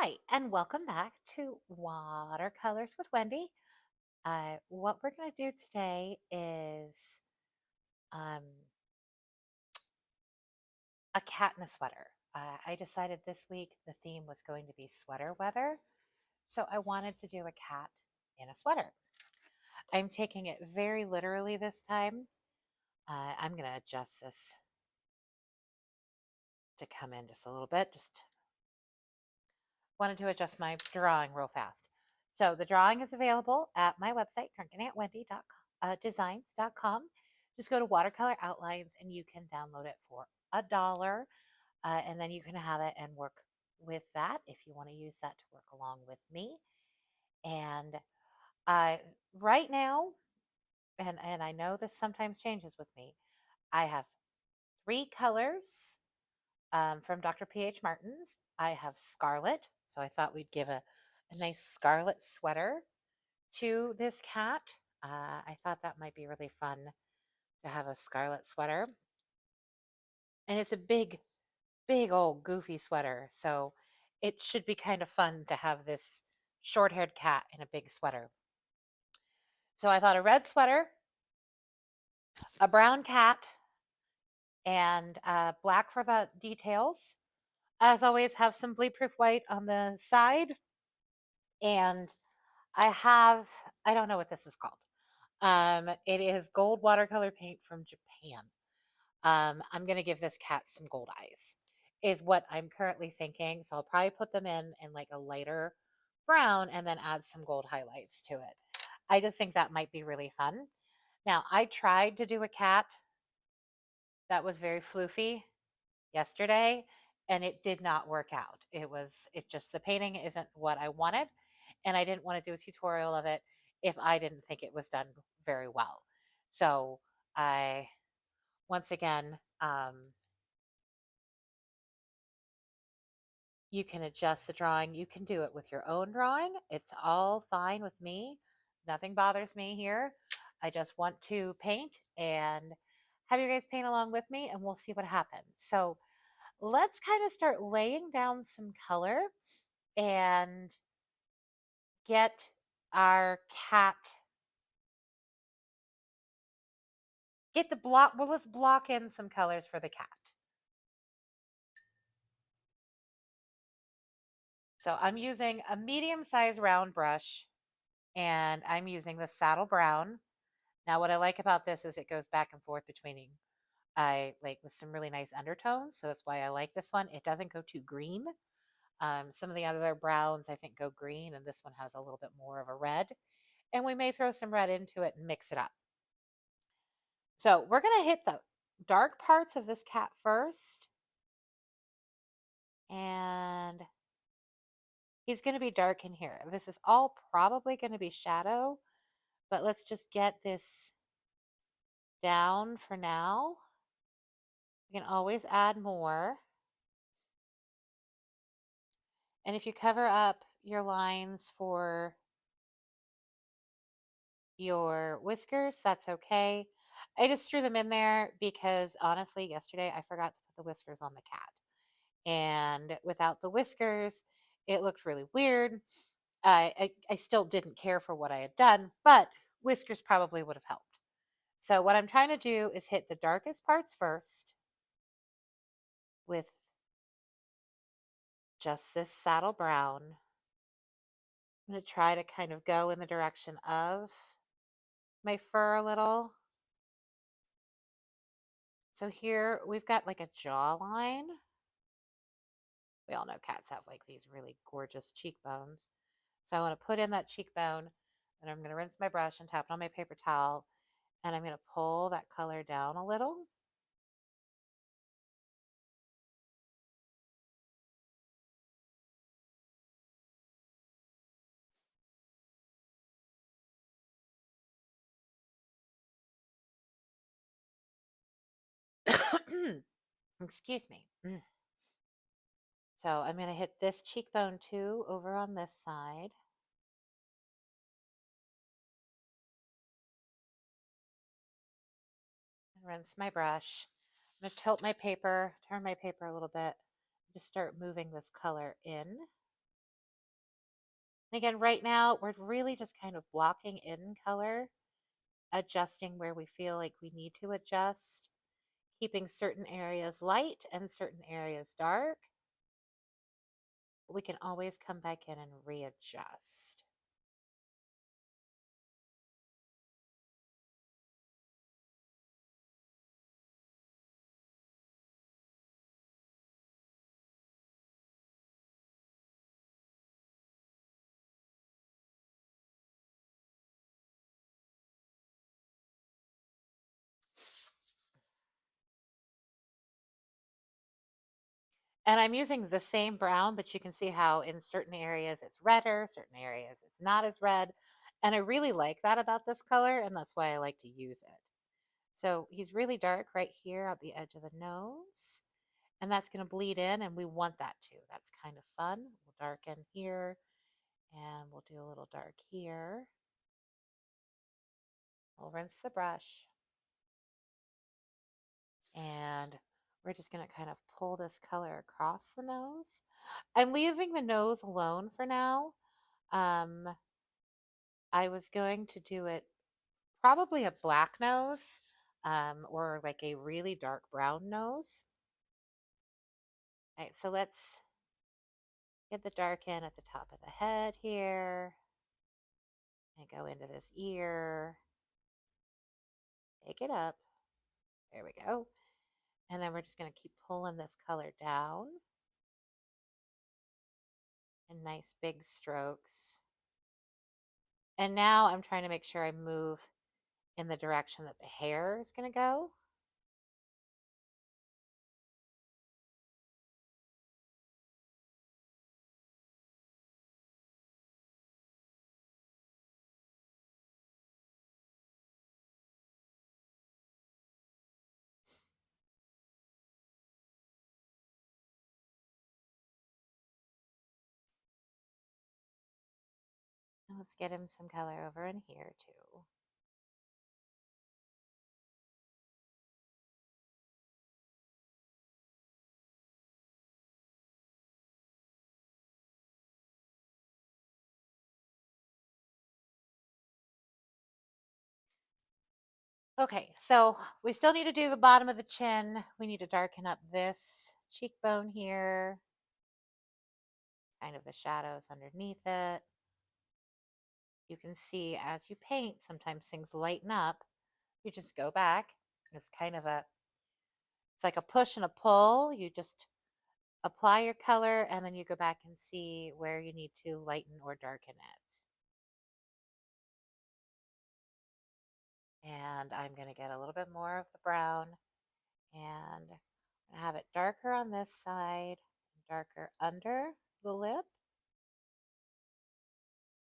Hi, and welcome back to Watercolors with Wendy. What we're going to do today is um, a cat in a sweater. I decided this week the theme was going to be sweater weather, so I wanted to do a cat in a sweater. I'm taking it very literally this time. I'm going to adjust this to come in just a little bit. Just wanted to adjust my drawing real fast. So the drawing is available at my website, drunkenauntwendy.designs.com. Just go to watercolor outlines and you can download it for $1. And then you can have it and work with that if you want to use that to work along with me. And uh, right now, and I know this sometimes changes with me, I have 3 colors from Dr. P.H. Martin's. I have Scarlet, so I thought we'd give a nice scarlet sweater to this cat. I thought that might be really fun to have a scarlet sweater. And it's a big, big old goofy sweater, so it should be kind of fun to have this short haired cat in a big sweater. So I thought a red sweater, a brown cat, and black for the details. As always, have some bleed proof white on the side. And I don't know what this is called. It is gold watercolor paint from Japan. I'm going to give this cat some gold eyes, is what I'm currently thinking. So I'll probably put them in like a lighter brown and then add some gold highlights to it. I just think that might be really fun. Now, I tried to do a cat that was very floofy yesterday and it did not work out. It just, the painting isn't what I wanted. And I didn't want to do a tutorial of it if I didn't think it was done very well. So I, once again, you can adjust the drawing. You can do it with your own drawing. It's all fine with me. Nothing bothers me here. I just want to paint and have you guys paint along with me and we'll see what happens. So let's kind of start laying down some color and get our cat, get the block. Well, let's block in some colors for the cat. So I'm using a medium-sized round brush and I'm using the saddle brown. Now, what I like about this is it goes back and forth between I like with some really nice undertones. So that's why I like this one. It doesn't go too green. Some of the other browns I think go green, and this one has a little bit more of a red. And we may throw some red into it and mix it up. So we're going to hit the dark parts of this cat first. And he's going to be dark in here. This is all probably going to be shadow, but let's just get this down for now. You can always add more. And if you cover up your lines for your whiskers, that's okay. I just threw them in there because honestly, yesterday I forgot to put the whiskers on the cat. And without the whiskers, it looked really weird. I still didn't care for what I had done, but whiskers probably would have helped. So what I'm trying to do is hit the darkest parts first with just this saddle brown. I'm going to try to kind of go in the direction of my fur a little. So here we've got like a jawline. We all know cats have like these really gorgeous cheekbones. So I want to put in that cheekbone and I'm going to rinse my brush and tap it on my paper towel. And I'm going to pull that color down a little. Excuse me. So I'm going to hit this cheekbone too over on this side. And rinse my brush. I'm going to tilt my paper, turn my paper a little bit, just start moving this color in. And again, right now, we're really just kind of blocking in color, adjusting where we feel like we need to adjust, keeping certain areas light and certain areas dark. We can always come back in and readjust. And I'm using the same brown, but you can see how in certain areas it's redder, certain areas it's not as red. And I really like that about this color, and that's why I like to use it. So he's really dark right here at the edge of the nose, and that's going to bleed in, and we want that too. That's kind of fun. We'll darken here, and we'll do a little dark here. We'll rinse the brush, and we're just going to kind of pull this color across the nose. I'm leaving the nose alone for now. Um, I was going to do it probably a black nose, or like a really dark brown nose. All right, so let's get the dark in at the top of the head here and go into this ear. Take it up. There we go. And then we're just going to keep pulling this color down in nice big strokes. And now I'm trying to make sure I move in the direction that the hair is going to go. And let's get him some color over in here too. Okay, so we still need to do the bottom of the chin. We need to darken up this cheekbone here, kind of the shadows underneath it. You can see as you paint, sometimes things lighten up. You just go back. It's kind of it's like a push and a pull. You just apply your color and then you go back and see where you need to lighten or darken it. And I'm going to get a little bit more of the brown and have it darker on this side, darker under the lip,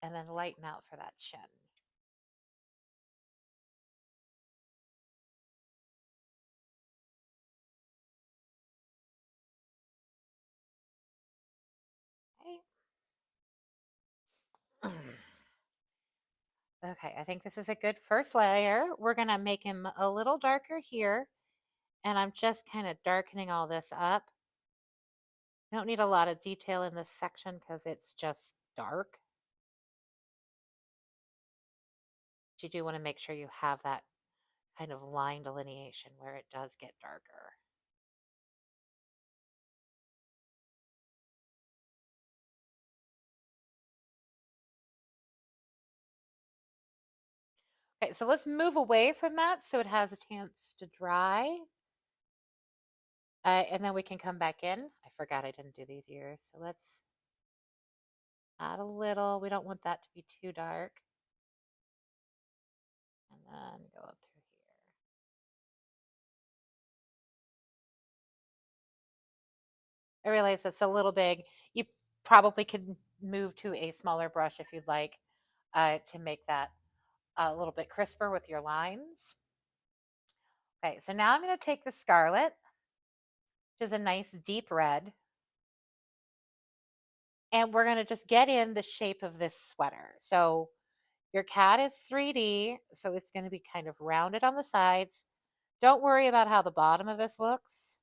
and then lighten out for that chin. Okay. Okay, I think this is a good first layer. We're going to make him a little darker here, and I'm just kind of darkening all this up. I don't need a lot of detail in this section because it's just dark. But you do want to make sure you have that kind of line delineation where it does get darker. Okay, so let's move away from that so it has a chance to dry. And then we can come back in. I forgot I didn't do these ears. So let's add a little. We don't want that to be too dark. And then go up through here. I realize that's a little big. You probably could move to a smaller brush if you'd like to make that a little bit crisper with your lines. Okay, so now I'm going to take the Scarlet, which is a nice deep red, and we're going to just get in the shape of this sweater. So your cat is 3D, so it's going to be kind of rounded on the sides. Don't worry about how the bottom of this looks.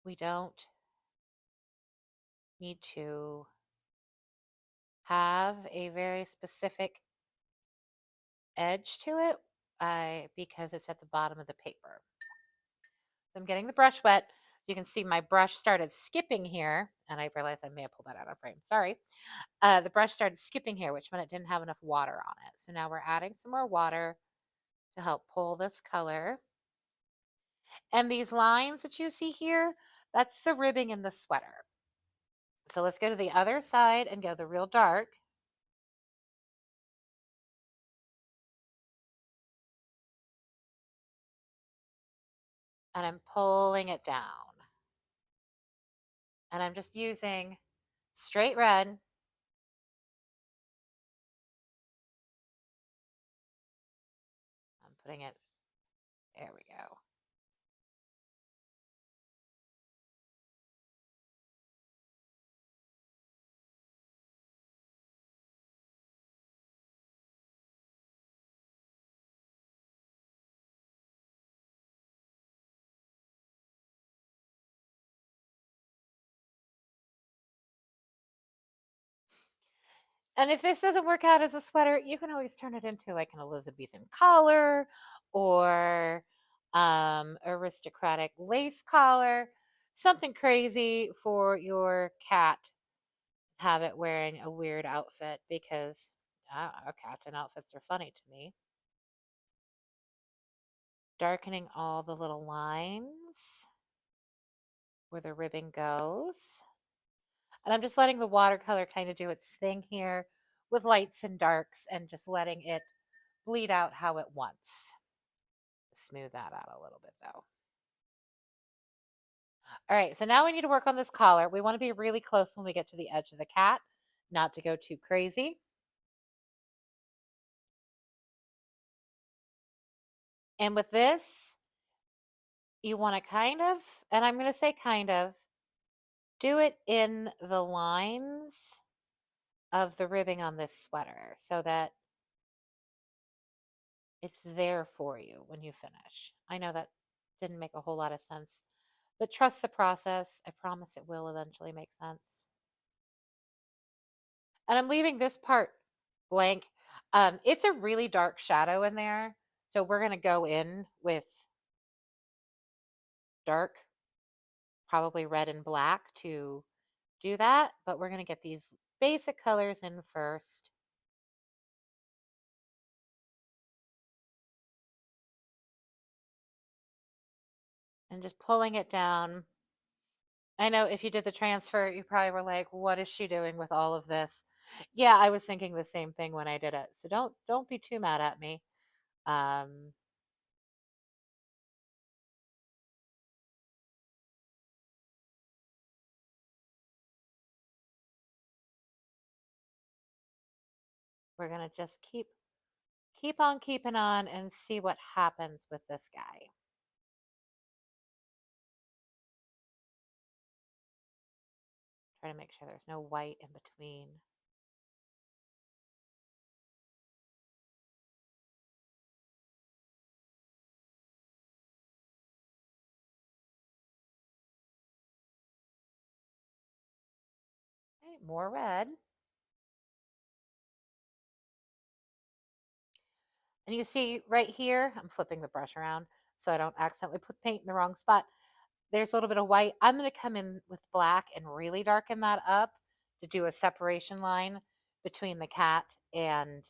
We don't need to have a very specific edge to it because it's at the bottom of the paper. So I'm getting the brush wet. You can see my brush started skipping here, and I realized I may have pulled that out of frame. Sorry. The brush started skipping here, which meant it didn't have enough water on it. So now we're adding some more water to help pull this color. And these lines that you see here, that's the ribbing in the sweater. So let's go to the other side and go the real dark. And I'm pulling it down. And I'm just using straight red. I'm putting it, there we go. And if this doesn't work out as a sweater, you can always turn it into like an Elizabethan collar or aristocratic lace collar, something crazy for your cat. Have it wearing a weird outfit because cats and outfits are funny to me. Darkening all the little lines where the ribbon goes. And I'm just letting the watercolor kind of do its thing here with lights and darks and just letting it bleed out how it wants. Smooth that out a little bit though. All right, so now we need to work on this collar. We want to be really close when we get to the edge of the cat, not to go too crazy. And with this, you want to kind of, and I'm going to say kind of, do it in the lines of the ribbing on this sweater so that it's there for you when you finish. I know that didn't make a whole lot of sense, but trust the process. I promise it will eventually make sense. And I'm leaving this part blank. It's a really dark shadow in there. So we're going to go in with dark, probably red and black to do that. But we're going to get these basic colors in first. And just pulling it down. I know if you did the transfer, you probably were like, what is she doing with all of this? Yeah, I was thinking the same thing when I did it. So don't be too mad at me. Um, we're gonna just keep on keeping on and see what happens with this guy. Try to make sure there's no white in between. Okay, more red. And you see right here, I'm flipping the brush around so I don't accidentally put paint in the wrong spot. There's a little bit of white. I'm going to come in with black and really darken that up to do a separation line between the cat and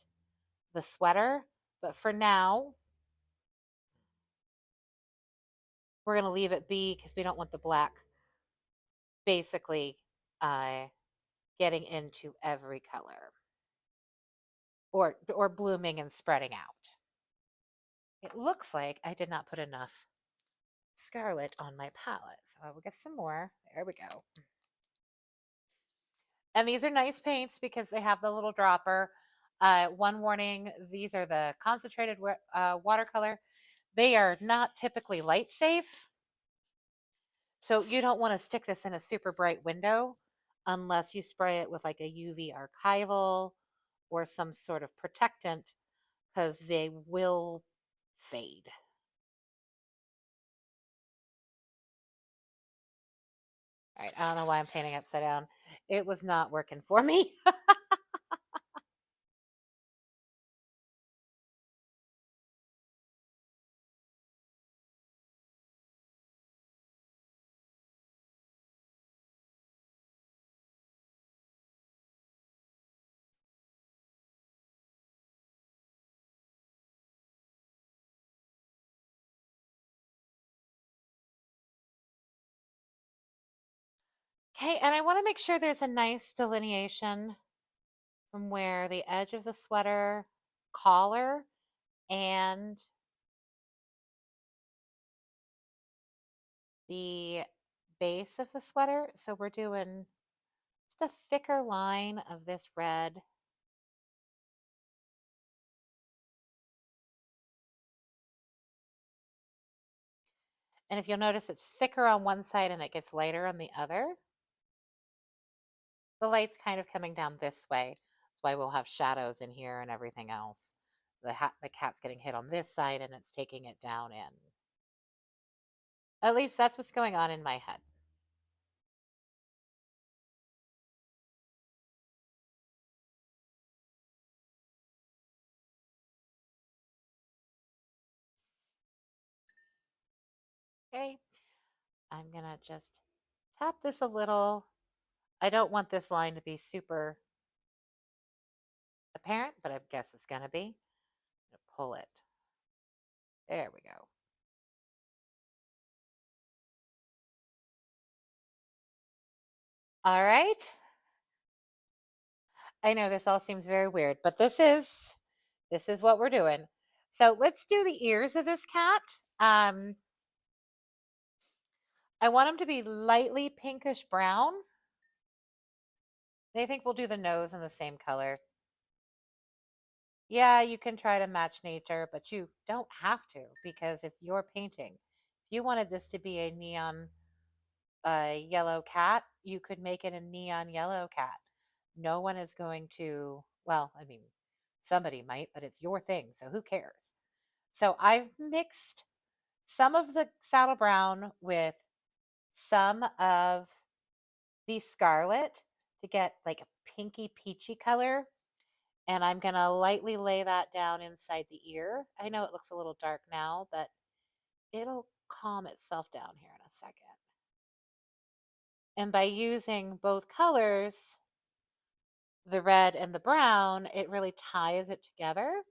the sweater. But for now, we're going to leave it be because we don't want the black basically uh, getting into every color or blooming and spreading out. It looks like I did not put enough Scarlet on my palette, so I will get some more. There we go. And these are nice paints because they have the little dropper. One warning, these are the concentrated watercolor. They are not typically light safe. So you don't want to stick this in a super bright window unless you spray it with like a UV archival or some sort of protectant because they will fade. All right, I don't know why I'm painting upside down. It was not working for me. Okay, and I want to make sure there's a nice delineation from where the edge of the sweater collar and the base of the sweater. So we're doing just a thicker line of this red. And if you'll notice, it's thicker on one side and it gets lighter on the other. The light's kind of coming down this way. That's why we'll have shadows in here and everything else. The cat's getting hit on this side and it's taking it down in. At least that's what's going on in my head. Okay, I'm gonna just tap this a little. I don't want this line to be super apparent, but I guess it's gonna be. I'm gonna pull it. There we go. All right. I know this all seems very weird, but this is what we're doing. So let's do the ears of this cat. I want them to be lightly pinkish brown. I think we'll do the nose in the same color. Yeah, you can try to match nature, but you don't have to because it's your painting. If you wanted this to be a neon yellow cat, you could make it a neon yellow cat. No one is going to, well, I mean, somebody might, but it's your thing, so who cares? So I've mixed some of the saddle brown with some of the scarlet to get like a pinky peachy color. And I'm going to lightly lay that down inside the ear. I know it looks a little dark now, but it'll calm itself down here in a second. And by using both colors, the red and the brown, it really ties it together.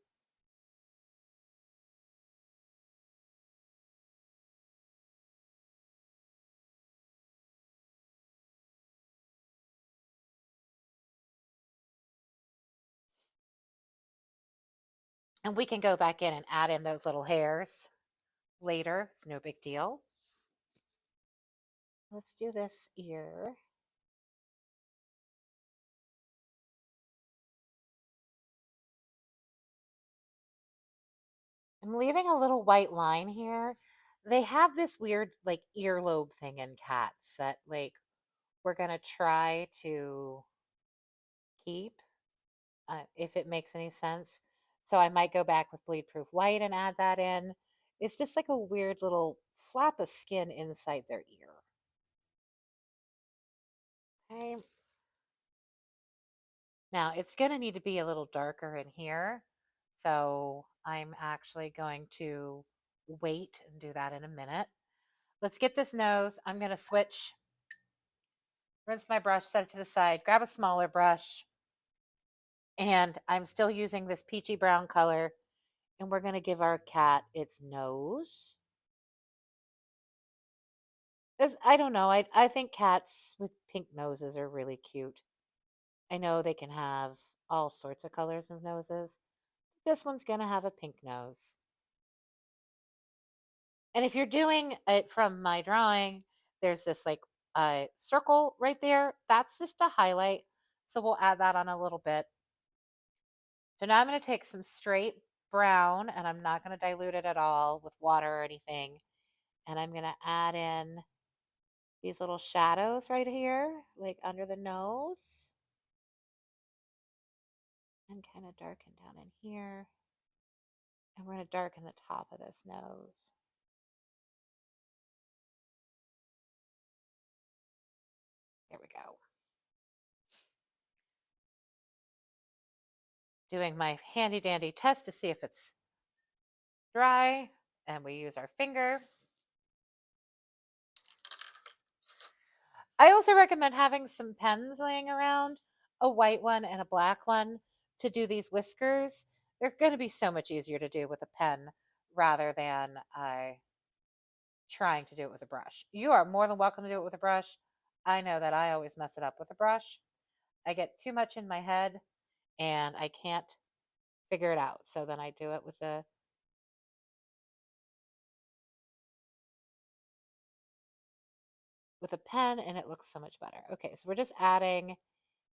And we can go back in and add in those little hairs later. It's no big deal. Let's do this ear. I'm leaving a little white line here. They have this weird like earlobe thing in cats that like we're going to try to keep if it makes any sense. So I might go back with bleed proof white and add that in. It's just like a weird little flap of skin inside their ear. Okay. Now it's going to need to be a little darker in here. So I'm actually going to wait and do that in a minute. Let's get this nose. I'm going to switch, rinse my brush, set it to the side, grab a smaller brush. And I'm still using this peachy brown color. And we're going to give our cat its nose. I don't know. I think cats with pink noses are really cute. I know they can have all sorts of colors of noses. This one's going to have a pink nose. And if you're doing it from my drawing, there's this like circle right there. That's just a highlight. So we'll add that on a little bit. So now I'm going to take some straight brown and I'm not going to dilute it at all with water or anything. And I'm going to add in these little shadows right here, like under the nose. And kind of darken down in here. And we're going to darken the top of this nose. There we go. Doing my handy dandy test to see if it's dry. And we use our finger. I also recommend having some pens laying around, a white one and a black one, to do these whiskers. They're going to be so much easier to do with a pen rather than trying to do it with a brush. You are more than welcome to do it with a brush. I know that I always mess it up with a brush. I get too much in my head and I can't figure it out. So then I do it with a pen and it looks so much better. Okay, so we're just adding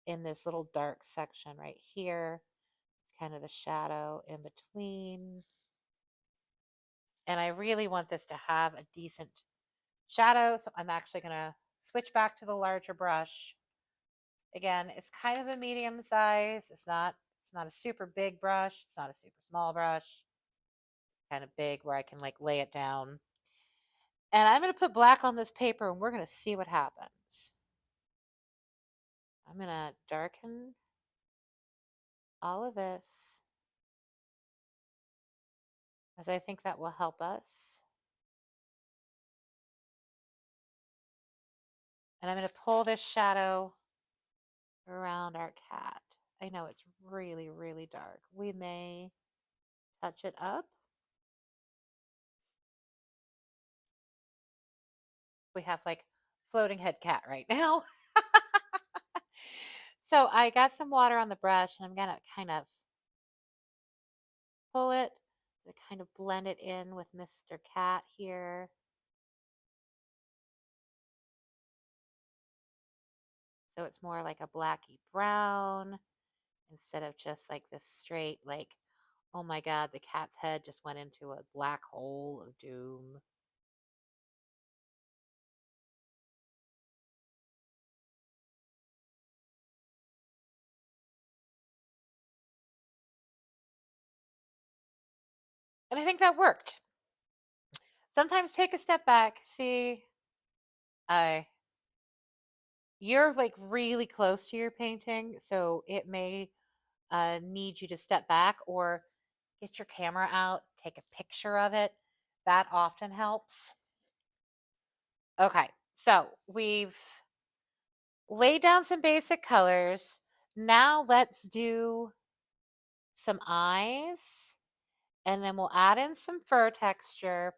in this little dark section right here. It's kind of the shadow in between. And I really want this to have a decent shadow, so I'm actually going to switch back to the larger brush. Again, it's kind of a medium size. It's not a super big brush. It's not a super small brush. Kind of big where I can like lay it down. And I'm going to put black on this paper and we're going to see what happens. I'm going to darken all of this as I think that will help us. And I'm going to pull this shadow around our cat. I know it's really, really dark. We may touch it up. We have like floating head cat right now. So I got some water on the brush and I'm going to kind of pull it to kind of blend it in with Mr. Cat here. So it's more like a blacky brown instead of just like this straight, like, oh my God, the cat's head just went into a black hole of doom. And I think that worked. Sometimes take a step back, see, I you're like really close to your painting, so it may need you to step back or get your camera out, take a picture of it. That often helps. Okay, so we've laid down some basic colors. Now let's do some eyes, and then we'll add in some fur texture,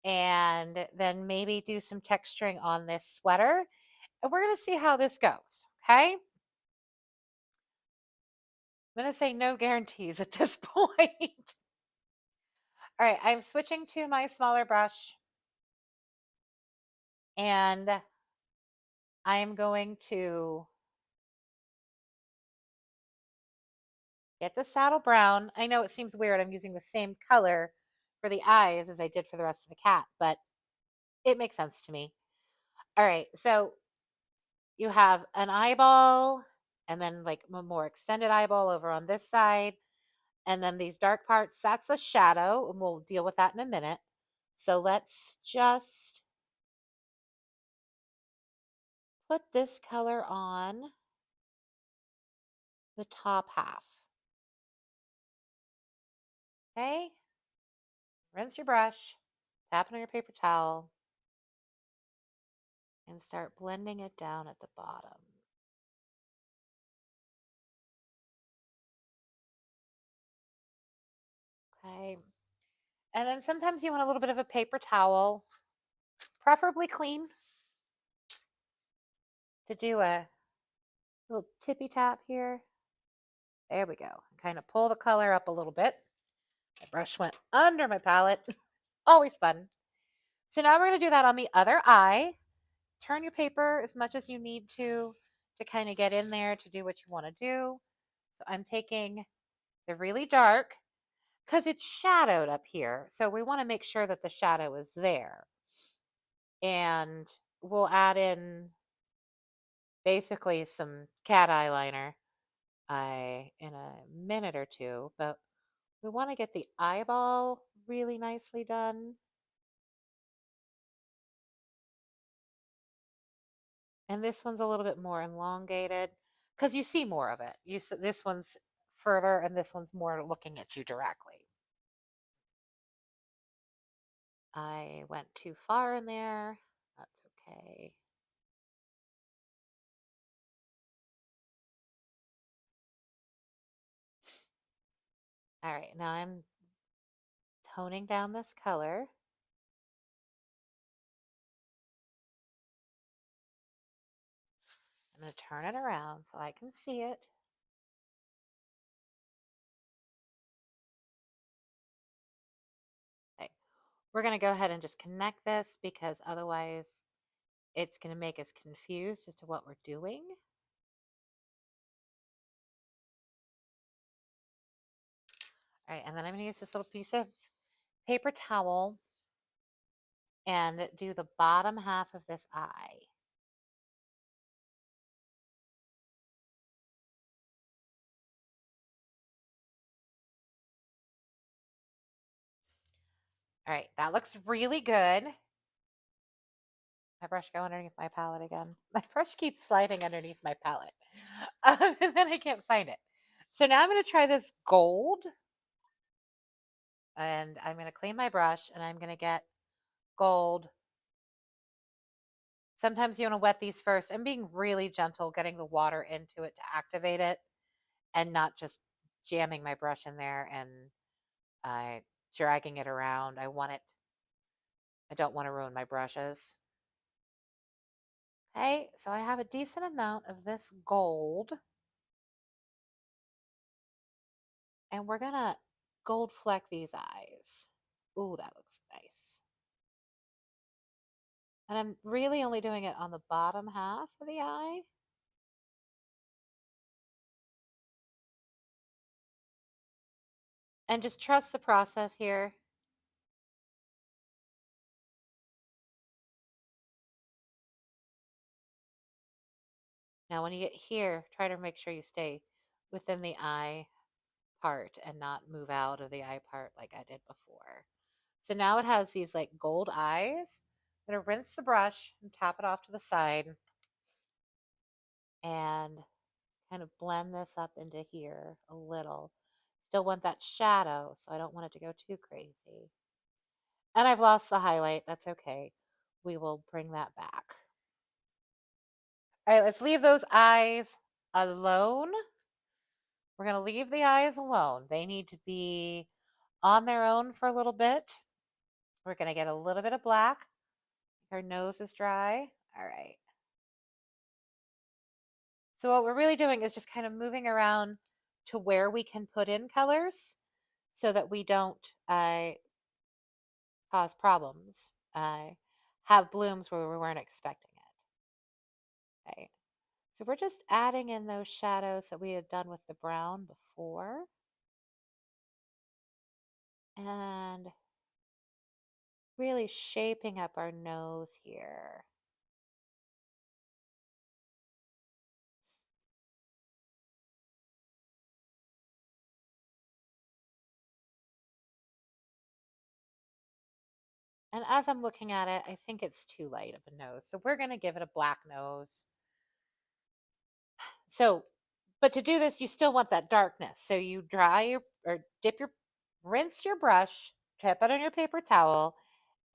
and then maybe do some texturing on this sweater. And we're going to see how this goes, okay? I'm going to say no guarantees at this point. All right, I'm switching to my smaller brush and I'm going to get the saddle brown. I know it seems weird. I'm using the same color for the eyes as I did for the rest of the cat, but it makes sense to me. All right, so you have an eyeball and then like a more extended eyeball over on this side. And then these dark parts, that's a shadow, and we'll deal with that in a minute. So let's just put this color on the top half. Okay, rinse your brush, tap it on your paper towel, and start blending it down at the bottom. Okay, and then sometimes you want a little bit of a paper towel, preferably clean, to do a little tippy tap here. There we go. Kind of pull the color up a little bit. My brush went under my palette. Always fun. So now we're going to do that on the other eye. Turn your paper as much as you need to kind of get in there to do what you want to do. So I'm taking the really dark because it's shadowed up here. So we want to make sure that the shadow is there. And we'll add in basically some cat eyeliner in a minute or two, but we want to get the eyeball really nicely done. And this one's a little bit more elongated because you see more of it. This one's further and this one's more looking at you directly. I went too far in there. That's okay. All right, now I'm toning down this color. I'm going to turn it around so I can see it. Okay. We're going to go ahead and just connect this because otherwise it's going to make us confused as to what we're doing. All right, and then I'm going to use this little piece of paper towel and do the bottom half of this eye. All right, that looks really good. My brush go underneath my palette again. My brush keeps sliding underneath my palette. And then I can't find it. So now I'm going to try this gold. And I'm going to clean my brush and I'm going to get gold. Sometimes you want to wet these first. I'm being really gentle, getting the water into it to activate it and not just jamming my brush in there and dragging it around. I don't want to ruin my brushes. Okay, so I have a decent amount of this gold. And we're going to gold fleck these eyes. Ooh, that looks nice. And I'm really only doing it on the bottom half of the eye. And just trust the process here. Now, when you get here, try to make sure you stay within the eye part and not move out of the eye part like I did before. So now it has these like gold eyes. I'm going to rinse the brush and tap it off to the side and kind of blend this up into here a little. Still want that shadow, so I don't want it to go too crazy. And I've lost the highlight. That's okay. We will bring that back. All right, let's leave those eyes alone. We're going to leave the eyes alone. They need to be on their own for a little bit. We're going to get a little bit of black. Our nose is dry. All right. So what we're really doing is just kind of moving around to where we can put in colors so that we don't cause problems, have blooms where we weren't expecting it. Okay. So we're just adding in those shadows that we had done with the brown before. And really shaping up our nose here. And as I'm looking at it, I think it's too light of a nose. So we're going to give it a black nose. So, but to do this, you still want that darkness. So you rinse your brush, tap it on your paper towel,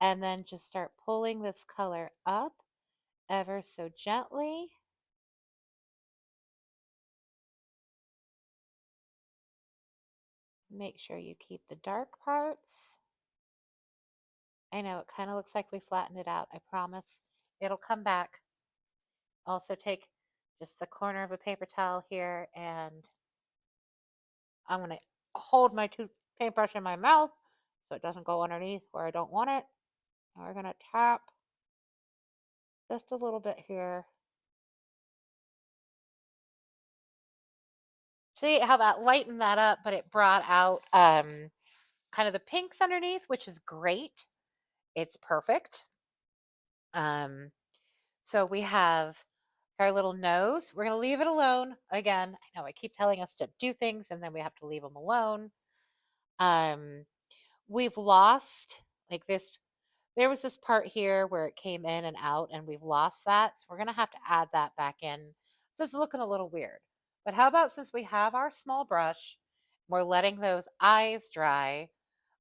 and then just start pulling this color up ever so gently. Make sure you keep the dark parts. I know it kind of looks like we flattened it out. I promise it'll come back. Also take just the corner of a paper towel here and I'm going to hold my paintbrush in my mouth so it doesn't go underneath where I don't want it. And we're going to tap just a little bit here. See how that lightened that up, but it brought out kind of the pinks underneath, which is great. It's perfect. So we have our little nose. We're going to leave it alone. Again, I know I keep telling us to do things and then we have to leave them alone. We've lost like this. There was this part here where it came in and out and we've lost that. So we're going to have to add that back in. So it's looking a little weird. But how about since we have our small brush, we're letting those eyes dry.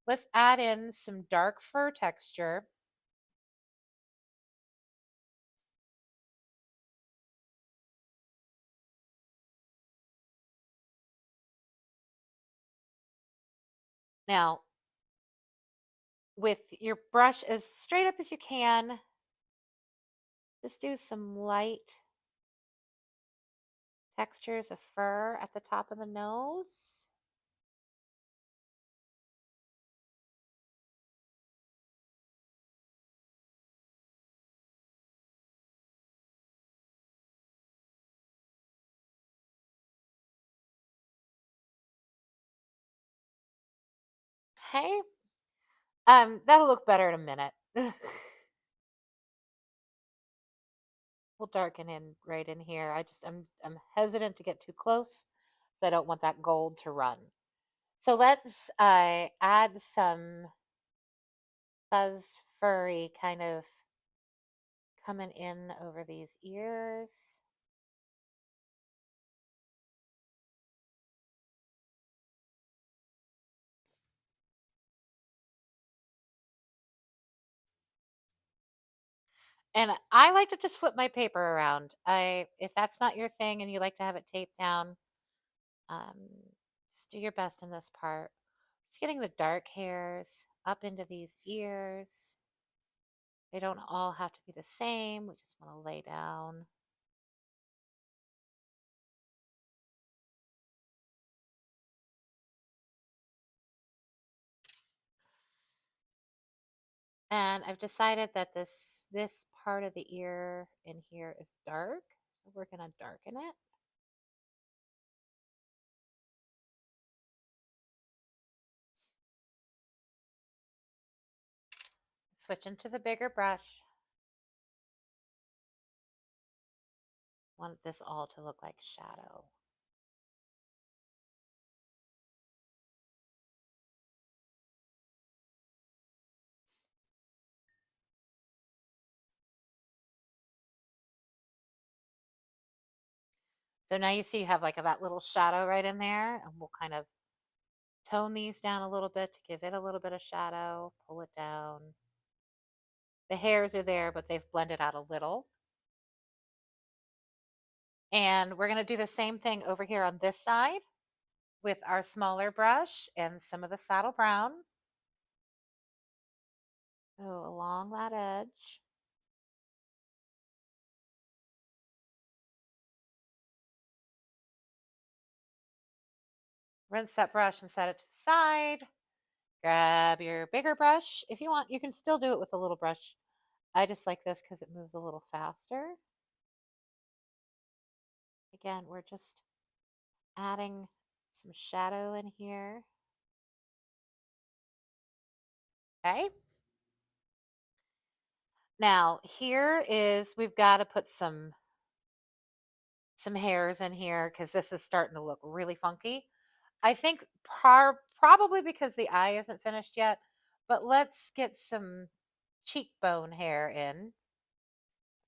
Let's add in some dark fur texture. Now, with your brush as straight up as you can, just do some light textures of fur at the top of the nose. Okay. That'll look better in a minute. We'll darken in right in here. I'm hesitant to get too close, so I don't want that gold to run. So let's add some fuzz furry kind of coming in over these ears. And I like to just flip my paper around. If that's not your thing and you like to have it taped down, um, just do your best in this part. Just getting the dark hairs up into these ears. They don't all have to be the same. We just want to lay down. And I've decided that this part of the ear in here is dark, so we're going to darken it. Switch into the bigger brush. Want this all to look like shadow. So now you see you have like that little shadow right in there, and we'll kind of tone these down a little bit to give it a little bit of shadow, pull it down. The hairs are there, but they've blended out a little. And we're going to do the same thing over here on this side with our smaller brush and some of the saddle brown. Go along that edge. Rinse that brush and set it to the side. Grab your bigger brush. If you want, you can still do it with a little brush. I just like this because it moves a little faster. Again, we're just adding some shadow in here. Okay. Now here is, we've got to put some hairs in here because this is starting to look really funky. I think probably because the eye isn't finished yet, but let's get some cheekbone hair in.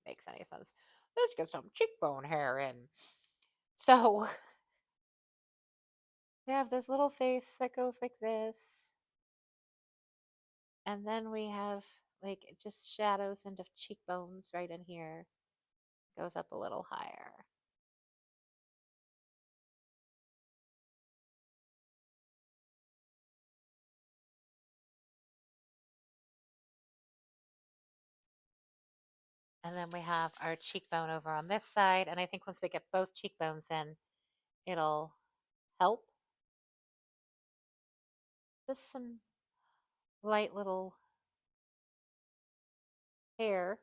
Makes any sense. Let's get some cheekbone hair in. So we have this little face that goes like this. And then we have like just shadows into cheekbones right in here. Goes up a little higher. And then we have our cheekbone over on this side. And I think once we get both cheekbones in, it'll help. Just some light little hair.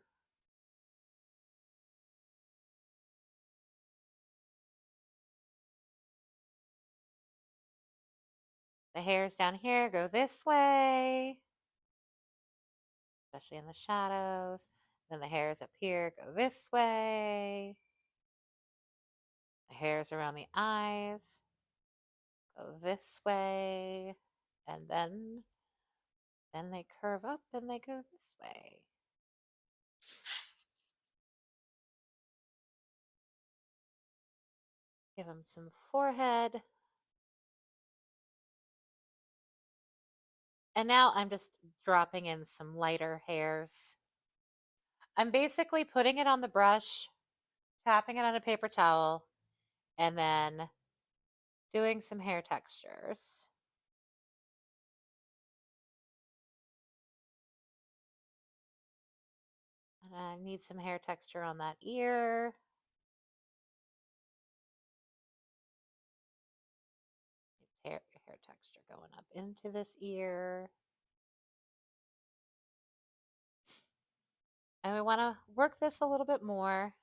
The hairs down here go this way, especially in the shadows. Then the hairs up here go this way. The hairs around the eyes go this way. And then they curve up and they go this way. Give them some forehead. And now I'm just dropping in some lighter hairs. I'm basically putting it on the brush, tapping it on a paper towel, and then doing some hair textures. And I need some hair texture on that ear. hair texture going up into this ear. And we want to work this a little bit more.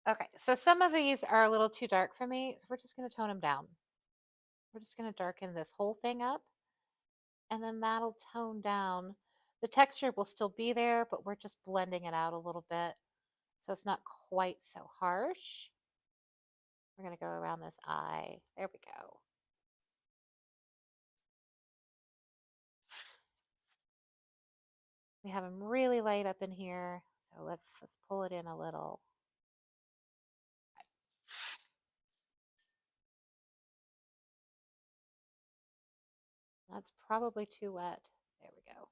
Okay, so some of these are a little too dark for me, so we're just going to tone them down. We're just going to darken this whole thing up, and then that'll tone down. The texture will still be there, but we're just blending it out a little bit so it's not quite so harsh. We're going to go around this eye. There we go. We have them really light up in here, so let's pull it in a little. That's probably too wet. There we go.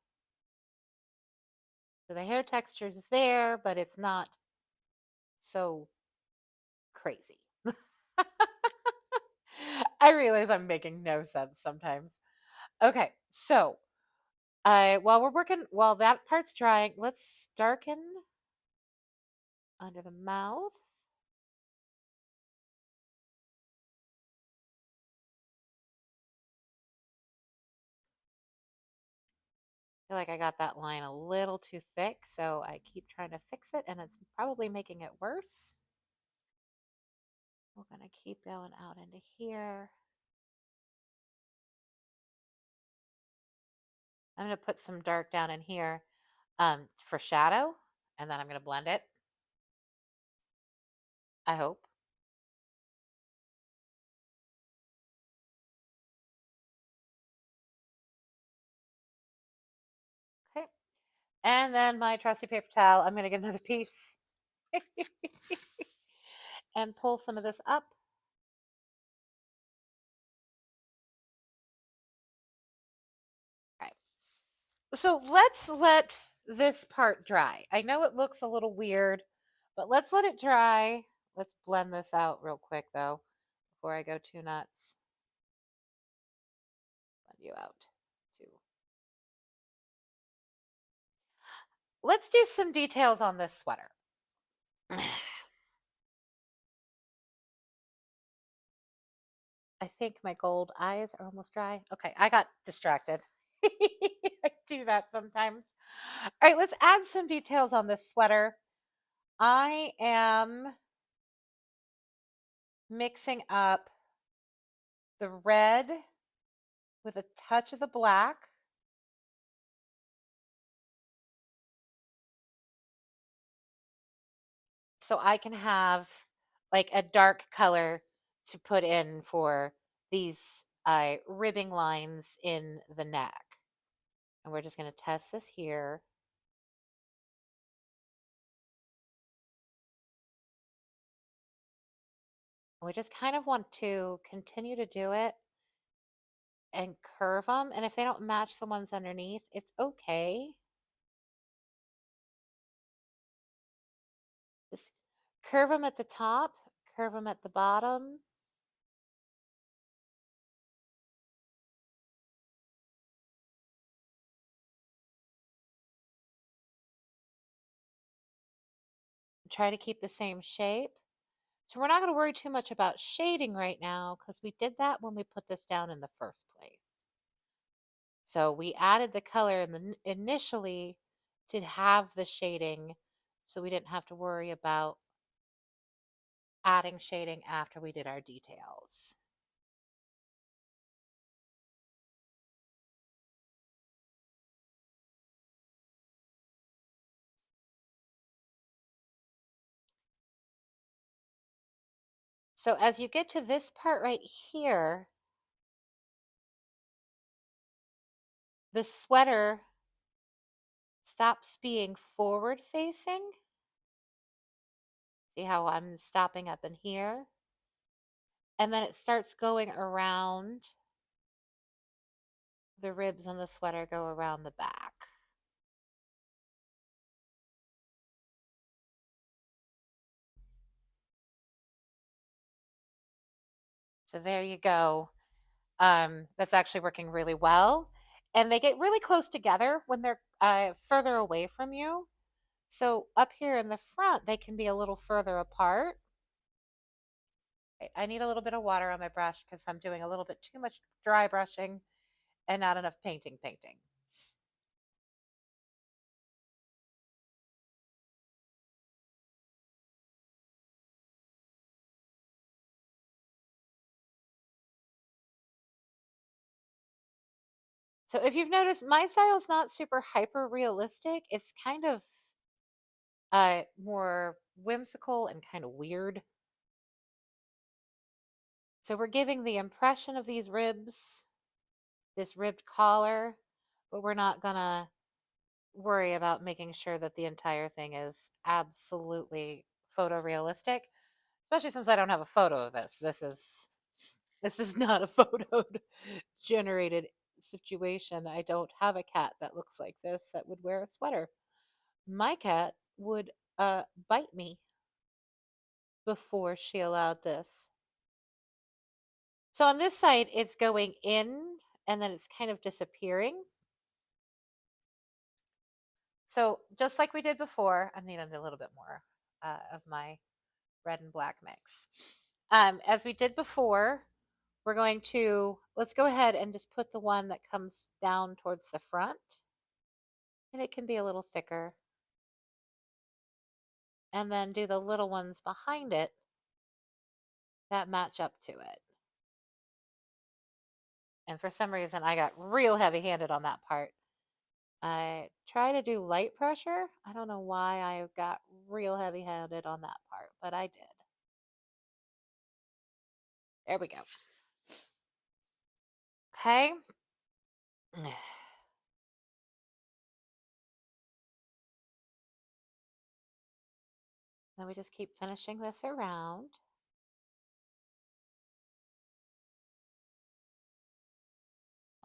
So the hair texture is there, but it's not so crazy. I realize I'm making no sense sometimes. Okay, so while that part's drying, let's darken under the mouth. I feel like I got that line a little too thick, so I keep trying to fix it, and it's probably making it worse. We're going to keep going out into here. I'm going to put some dark down in here for shadow, and then I'm going to blend it. I hope. Okay. And then my trusty paper towel, I'm going to get another piece and pull some of this up. All right. So let's let this part dry. I know it looks a little weird, but let's let it dry. Let's blend this out real quick, though, before I go too nuts. Blend you out, too. Let's do some details on this sweater. I think my gold eyes are almost dry. Okay, I got distracted. I do that sometimes. All right, let's add some details on this sweater. I am mixing up the red with a touch of the black. So I can have like a dark color to put in for these ribbing lines in the neck. And we're just going to test this here. We just kind of want to continue to do it and curve them. And if they don't match the ones underneath, it's okay. Just curve them at the top, curve them at the bottom. Try to keep the same shape. So we're not going to worry too much about shading right now because we did that when we put this down in the first place. So we added the color initially to have the shading so we didn't have to worry about adding shading after we did our details. So as you get to this part right here, the sweater stops being forward facing. See how I'm stopping up in here? And then it starts going around. The ribs on the sweater go around the back. So there you go. That's actually working really well. and they get really close together when they're further away from you. So up here in the front, they can be a little further apart. I need a little bit of water on my brush because I'm doing a little bit too much dry brushing and not enough painting. So if you've noticed, my style is not super hyper realistic. It's kind of more whimsical and kind of weird. So we're giving the impression of these ribs, this ribbed collar, but we're not gonna worry about making sure that the entire thing is absolutely photorealistic, especially since I don't have a photo of this. This is not a photo generated situation. I don't have a cat that looks like this that would wear a sweater. My cat would bite me before she allowed this. So on this side, it's going in and then it's kind of disappearing. So just like we did before, I'm needing a little bit more of my red and black mix. As we did before, we're going to, let's go ahead and just put the one that comes down towards the front. And it can be a little thicker. And then do the little ones behind it that match up to it. And for some reason, I got real heavy handed on that part. I try to do light pressure. I don't know why I got real heavy handed on that part, but I did. There we go. Okay. Then we just keep finishing this around.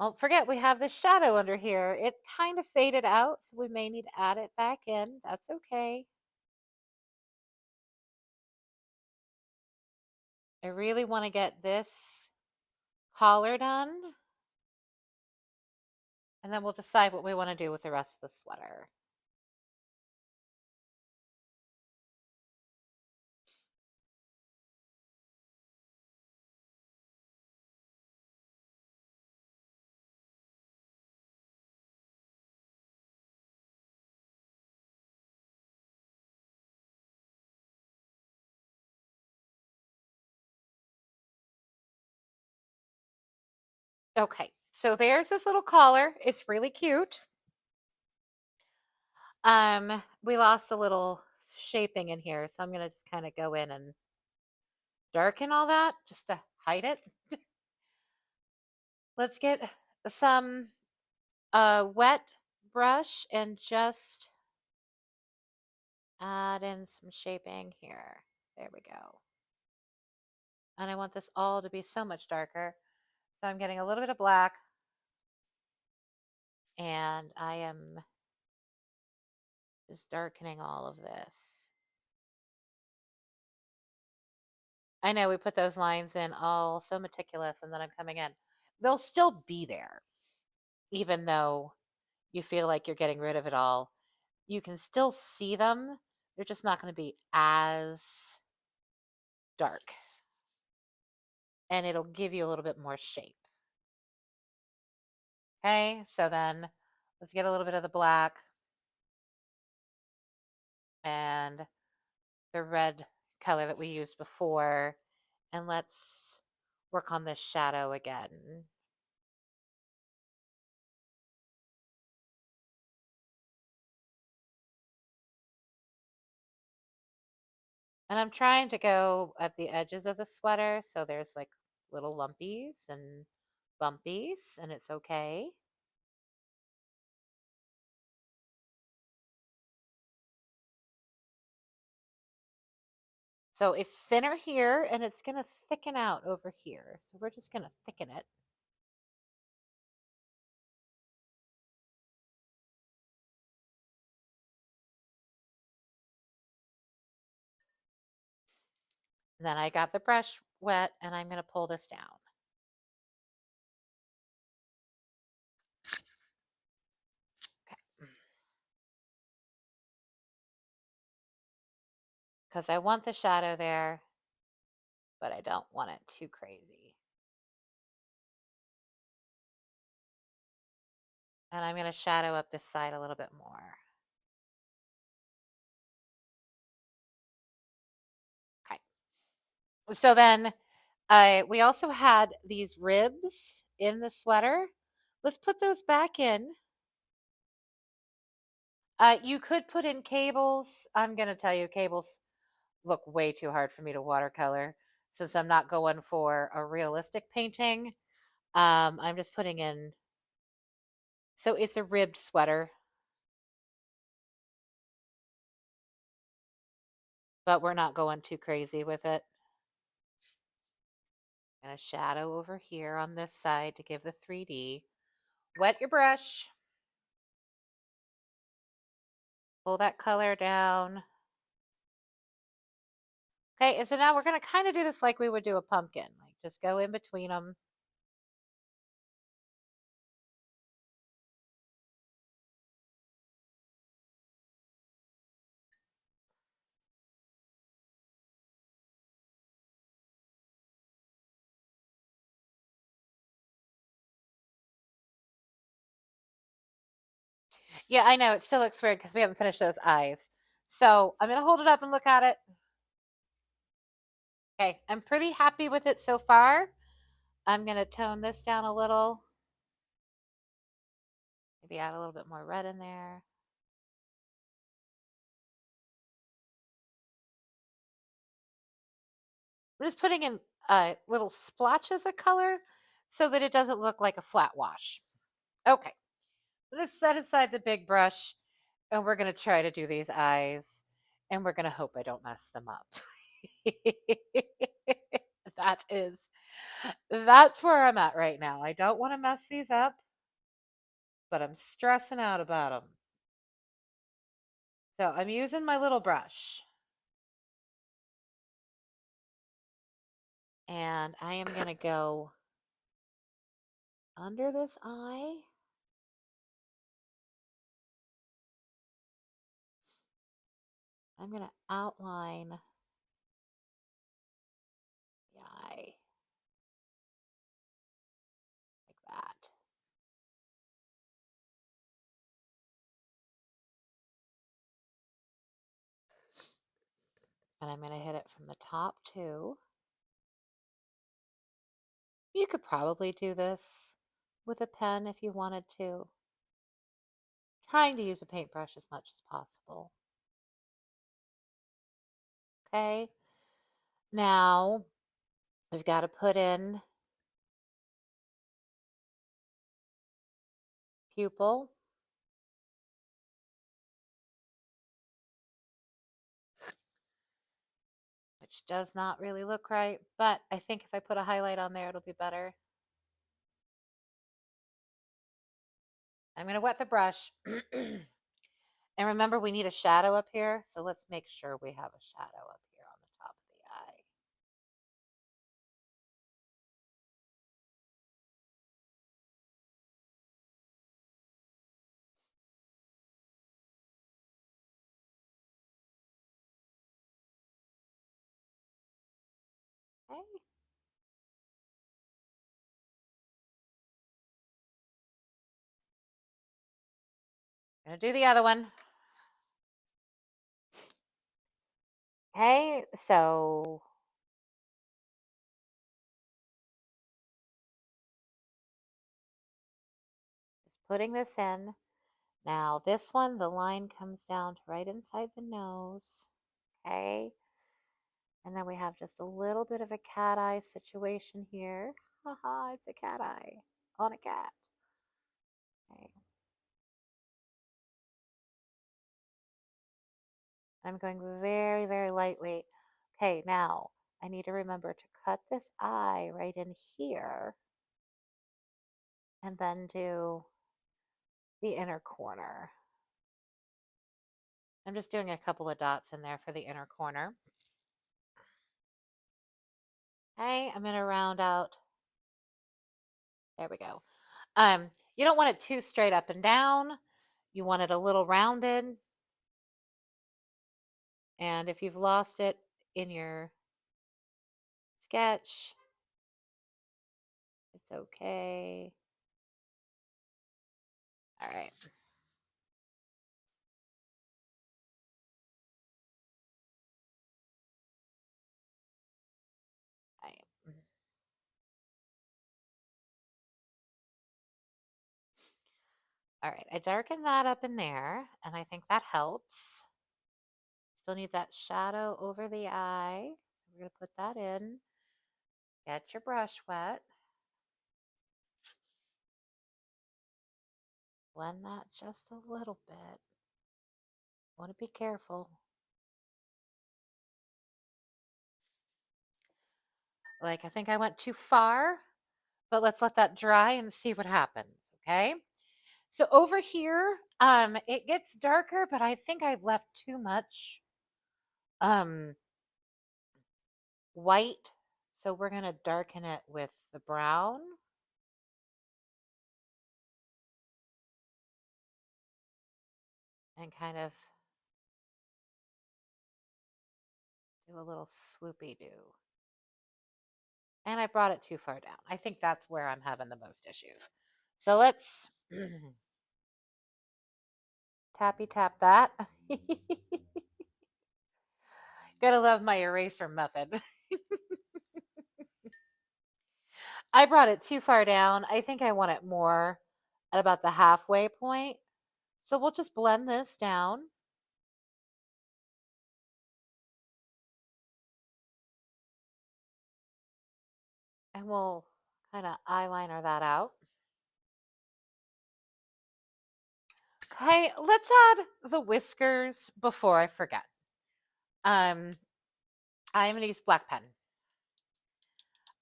Don't forget, we have this shadow under here. It kind of faded out, so we may need to add it back in. That's okay. I really want to get this collar done, and then we'll decide what we want to do with the rest of the sweater. Okay, so there's this little collar. It's really cute. We lost a little shaping in here, so I'm gonna just kind of go in and darken all that just to hide it. Let's get some wet brush and just add in some shaping here. There we go. And I want this all to be so much darker. So I'm getting a little bit of black and I am just darkening all of this. I know we put those lines in all so meticulous and then I'm coming in. They'll still be there, even though you feel like you're getting rid of it all. You can still see them. They're just not going to be as dark. And it'll give you a little bit more shape. Okay, so then let's get a little bit of the black and the red color that we used before, and let's work on this shadow again. And I'm trying to go at the edges of the sweater so there's like little lumpies and bumpies, and it's okay. So it's thinner here and it's going to thicken out over here. So we're just going to thicken it. And then I got the brush wet and I'm going to pull this down. because I want the shadow there, but I don't want it too crazy. And I'm going to shadow up this side a little bit more. Okay. So then we also had these ribs in the sweater. Let's put those back in. You could put in cables. I'm going to tell you, cables look way too hard for me to watercolor since I'm not going for a realistic painting. I'm just putting in, so it's a ribbed sweater, but we're not going too crazy with it. I'm going to shadow over here on this side to give the 3D. Wet your brush. Pull that color down. Okay, and so now we're going to kind of do this like we would do a pumpkin. Like just go in between them. Yeah, I know. It still looks weird because we haven't finished those eyes. So I'm going to hold it up and look at it. Okay, I'm pretty happy with it so far. I'm going to tone this down a little. Maybe add a little bit more red in there. I'm just putting in little splotches of color so that it doesn't look like a flat wash. Okay, let's set aside the big brush and we're going to try to do these eyes and we're going to hope I don't mess them up. That's where I'm at right now. I don't want to mess these up, but I'm stressing out about them. So I'm using my little brush. And I am going to go under this eye. I'm going to outline the eye like that. And I'm going to hit it from the top too. You could probably do this with a pen if you wanted to. Trying to use a paintbrush as much as possible. Okay. Now we've got to put in pupil. Which does not really look right, but I think if I put a highlight on there, it'll be better. I'm going to wet the brush. And remember, we need a shadow up here, so let's make sure we have a shadow up here on the top of the eye. Okay. Gonna do the other one. Okay, so just putting this in. Now this one, the line comes down to right inside the nose. Okay. And then we have just a little bit of a cat eye situation here. Haha, it's a cat eye on a cat. Okay. I'm going very, very lightly. Okay, now I need to remember to cut this eye right in here and then do the inner corner. I'm just doing a couple of dots in there for the inner corner. Okay, I'm going to round out. There we go. You don't want it too straight up and down. You want it a little rounded. And if you've lost it in your sketch, it's okay. All right. All right, I darkened that up in there, and I think that helps. Still need that shadow over the eye, so we're going to put that in. Get your brush wet. Blend that just a little bit. Want to be careful. Like, I think I went too far, but let's let that dry and see what happens, okay? So over here, it gets darker, but I think I've left too much um, white. So we're going to darken it with the brown. And kind of do a little swoopy do. And I brought it too far down. I think that's where I'm having the most issues. So let's tappy tap that. Gotta love my eraser method. I brought it too far down. I think I want it more at about the halfway point. So we'll just blend this down. And we'll kind of eyeliner that out. Okay, let's add the whiskers before I forget. I'm going to use black pen.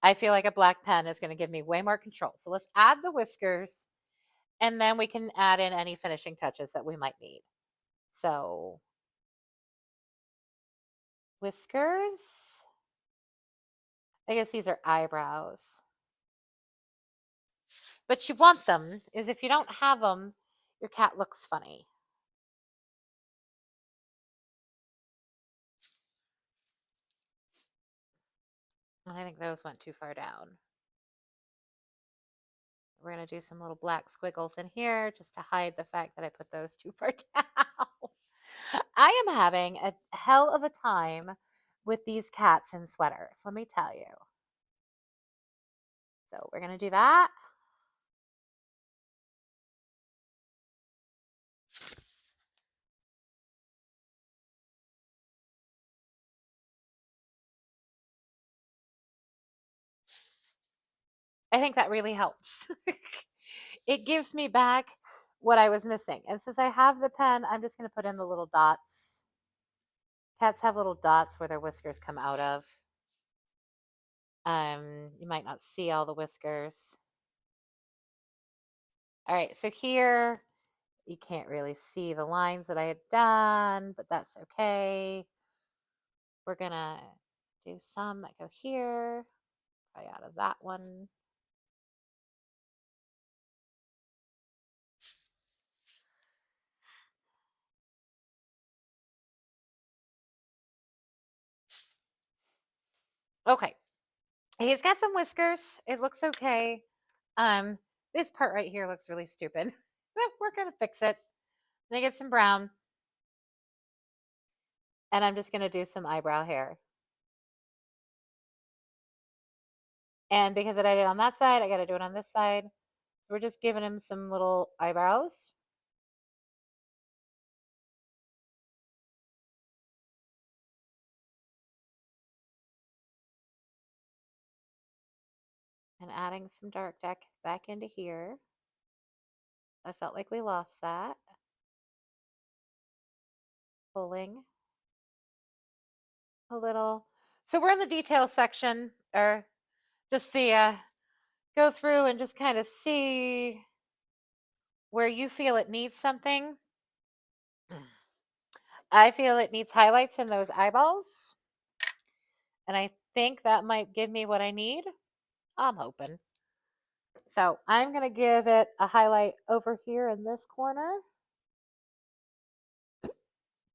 I feel like a black pen is going to give me way more control. So let's add the whiskers, and then we can add in any finishing touches that we might need. So whiskers. I guess these are eyebrows. But you want them, is if you don't have them, your cat looks funny. And I think those went too far down. We're going to do some little black squiggles in here just to hide the fact that I put those too far down. I am having a hell of a time with these cats in sweaters, let me tell you. So we're going to do that. I think that really helps. It gives me back what I was missing. And since I have the pen, I'm just going to put in the little dots. Cats have little dots where their whiskers come out of. You might not see all the whiskers. All right, so here you can't really see the lines that I had done, but that's okay. We're going to do some that go here, try out of that one. Okay, he's got some whiskers. It looks okay. This part right here looks really stupid. We're gonna fix it. I'm gonna get some brown, and I'm just gonna do some eyebrow hair. And because I did it on that side, I gotta do it on this side. So we're just giving him some little eyebrows. And adding some dark deck back into here. I felt like we lost that. Pulling a little. So we're in the details section, or just the go through and just kind of see where you feel it needs something. I feel it needs highlights in those eyeballs. And I think that might give me what I need. I'm hoping. So I'm going to give it a highlight over here in this corner.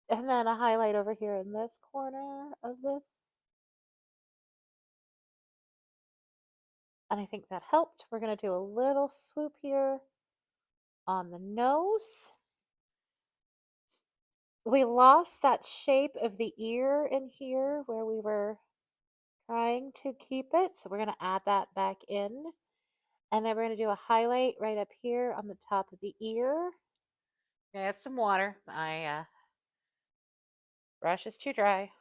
And then a highlight over here in this corner of this. And I think that helped. We're going to do a little swoop here on the nose. We lost that shape of the ear in here where we were trying to keep it. So we're going to add that back in. And then we're going to do a highlight right up here on the top of the ear. Add some water. My brush is too dry.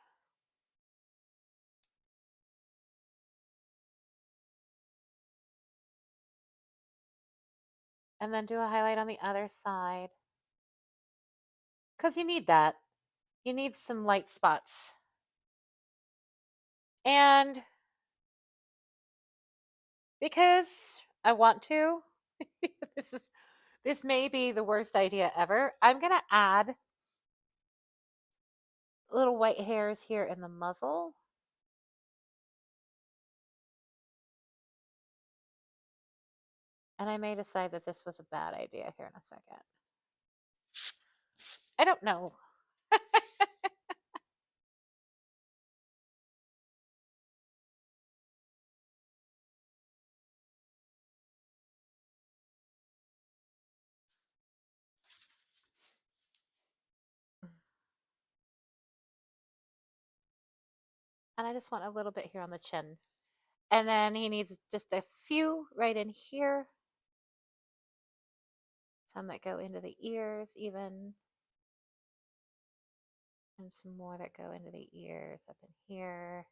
And then do a highlight on the other side. Because you need that. You need some light spots. And because I want to, this may be the worst idea ever. I'm going to add little white hairs here in the muzzle. And I may decide that this was a bad idea here in a second. I don't know. And I just want a little bit here on the chin. And then he needs just a few right in here. Some that go into the ears even. And some more that go into the ears up in here.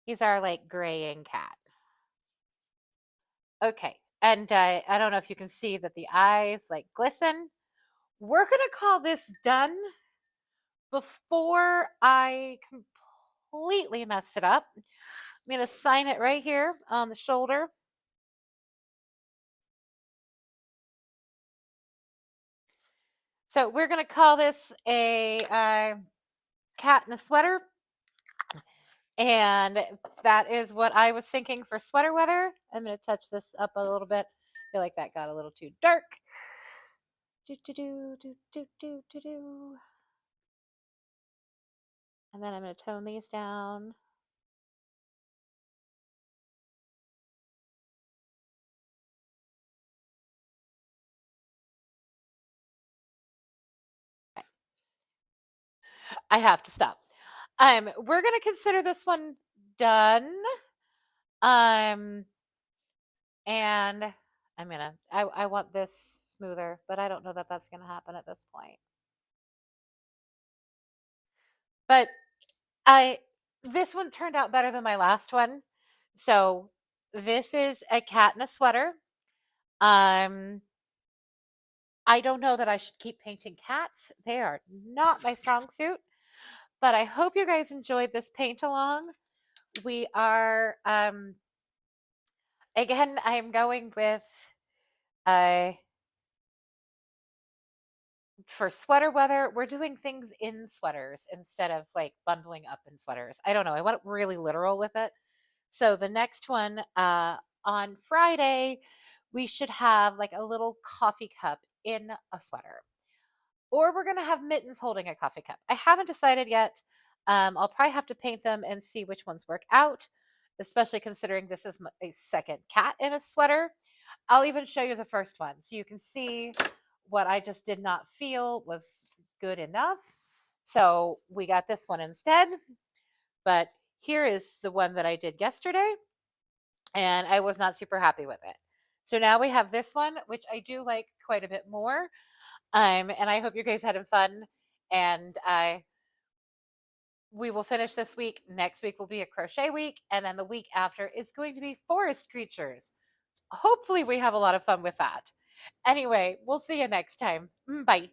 He's our like graying cat. Okay. And I don't know if you can see that the eyes like glisten. We're going to call this done before I completely mess it up. I'm going to sign it right here on the shoulder. So we're going to call this a cat in a sweater. And that is what I was thinking for sweater weather. I'm going to touch this up a little bit. I feel like that got a little too dark. Do, do, do, do, do, do, do, do. And then I'm going to tone these down. I have to stop. We're going to consider this one done. And I want this smoother, but I don't know that that's going to happen at this point. But this one turned out better than my last one. So this is a cat in a sweater. I don't know that I should keep painting cats. They are not my strong suit, but I hope you guys enjoyed this paint along. We are, again, I am going with, for sweater weather, we're doing things in sweaters instead of like bundling up in sweaters. I don't know. I want really literal with it. So the next one on Friday, we should have like a little coffee cup in a sweater. Or we're going to have mittens holding a coffee cup. I haven't decided yet. I'll probably have to paint them and see which ones work out, especially considering this is a second cat in a sweater. I'll even show you the first one so you can see what I just did not feel was good enough. So we got this one instead. But here is the one that I did yesterday, and I was not super happy with it. So now we have this one, which I do like quite a bit more. And I hope you guys had fun. And we will finish this week. Next week will be a crochet week. And then the week after, it's going to be forest creatures. So hopefully we have a lot of fun with that. Anyway, we'll see you next time. Bye.